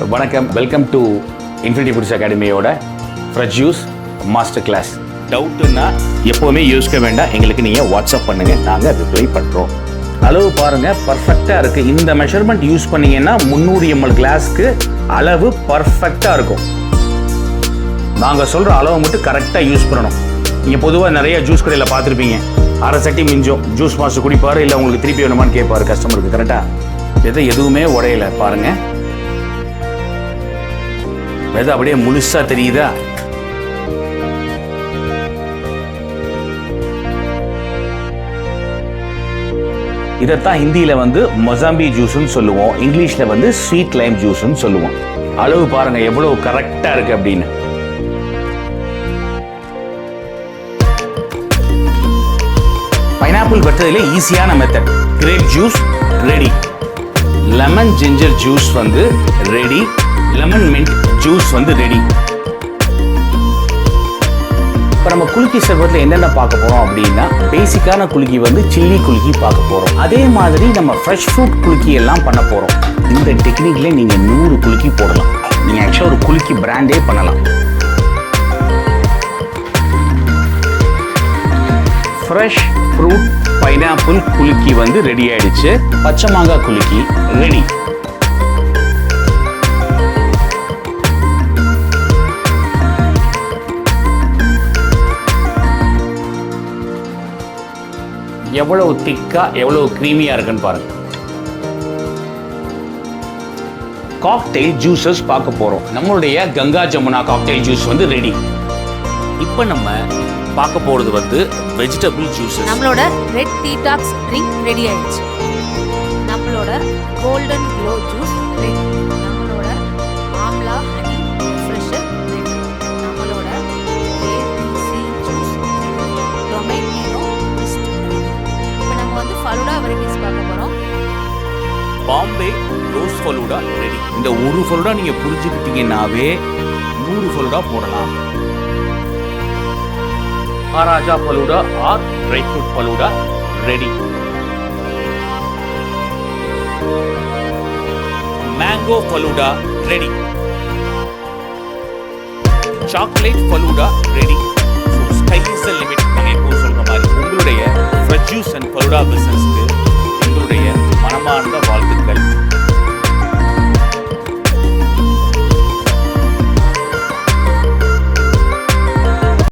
வணக்கம், welcome to infinity foods அகாடமியோட fresh juice master class. டவுட்டுன்னா எப்போவுமே யோசிக்க வேண்டாம், எங்களுக்கு நீங்கள் வாட்ஸ்அப் பண்ணுங்கள், நாங்கள் ரிப்ளை பண்ணுறோம். அளவு பாருங்கள், பர்ஃபெக்டாக இருக்குது. இந்த மெஷர்மெண்ட் யூஸ் பண்ணிங்கன்னா 300 ml கிளாஸ்க்கு அளவு பர்ஃபெக்டாக இருக்கும். நாங்கள் சொல்கிற அளவை மட்டும் கரெக்டாக யூஸ் பண்ணணும். நீங்கள் பொதுவாக நிறைய ஜூஸ் கடையில் பார்த்துருப்பீங்க, அரை சட்டி மிஞ்சம் ஜூஸ் மாஸ்டர் குடிப்பார், இல்லை உங்களுக்கு திருப்பி வேணுமான்னு கேட்பார் கஸ்டமருக்கு. கரெக்டாக எதுவுமே உடையலை பாருங்கள், வெதை அப்படியே முழுசா தெரியுதா? இதைத்தான் ஹிந்தியில மொசாம்பி ஜூஸ்ன்னு சொல்லுவோம், இங்கிலீஷ்ல ஸ்வீட் லைம் ஜூஸ்ன்னு சொல்லுவோம். அளவு பாருங்க எவ்வளவு கரெக்டா இருக்கு அப்படின்னு. பைனாப்பிள் வெட்டுறதுல ஈஸியான method. Grape juice ready, lemon ginger juice ready, lemon mint juice ready. இப்போ நம்ம குலுக்கி சர்பத்தில் என்னென்ன பார்க்க போகிறோம் அப்படின்னா, பேசிக்கான குலுக்கி சில்லி குலுக்கி பார்க்க போகிறோம். அதே மாதிரி நம்ம ஃப்ரெஷ் ஃப்ரூட் குலுக்கி எல்லாம் பண்ண போகிறோம். இந்த டெக்னிக்ல நீங்கள் 100 குலுக்கி போடலாம். நீங்கள் ஆக்சுவலாக ஒரு குலுக்கி பிராண்டே பண்ணலாம். ஃப்ரெஷ் ஃப்ரூட் பைனாப்பிள் குலுக்கி ரெடி ஆயிடுச்சு. பச்சை மாங்காய் குலுக்கி ரெடி. எவ்வளவு திக்கா எவ்வளவு கிரீமியா இருக்குன்னு பாருங்க. காக்டெயில் ஜூஸஸ் பார்க்க போறோம். நம்மளுடைய Ganga Jamuna cocktail juice ready. இப்போ நம்ம பார்க்க போறது வெஜிடபிள் ஜூஸ். நம்மளோட ரெட் டீடாக்ஸ் ட்ரிங்க் ரெடி ஆயிடுச்சு. நம்மளோட கோல்டன் க்ளோ ஜூஸ் ரெடி. நம்மளோட ஆம்லா ஹனி ஃப்ரெஷர் ரெடி. நம்மளோட ABC juice tomato mist ready. இப்போ நம்ம ஃபலூடா வெரைட்டிஸ் பார்க்க போறோம். Bombay rose falooda ready. இந்த ஒரு ஃபலூடா நீங்க புரிஞ்சுக்கிட்டீங்கன்னாவே 100 ஃபலூடா போடலாம். Maharaja falooda or dry fruit falooda ready. Mango falooda ready. Chocolate falooda ready. Sky is the limit. நாங்க இப்போ சொல்ற மாதிரி உங்களுடைய fresh juice and falooda business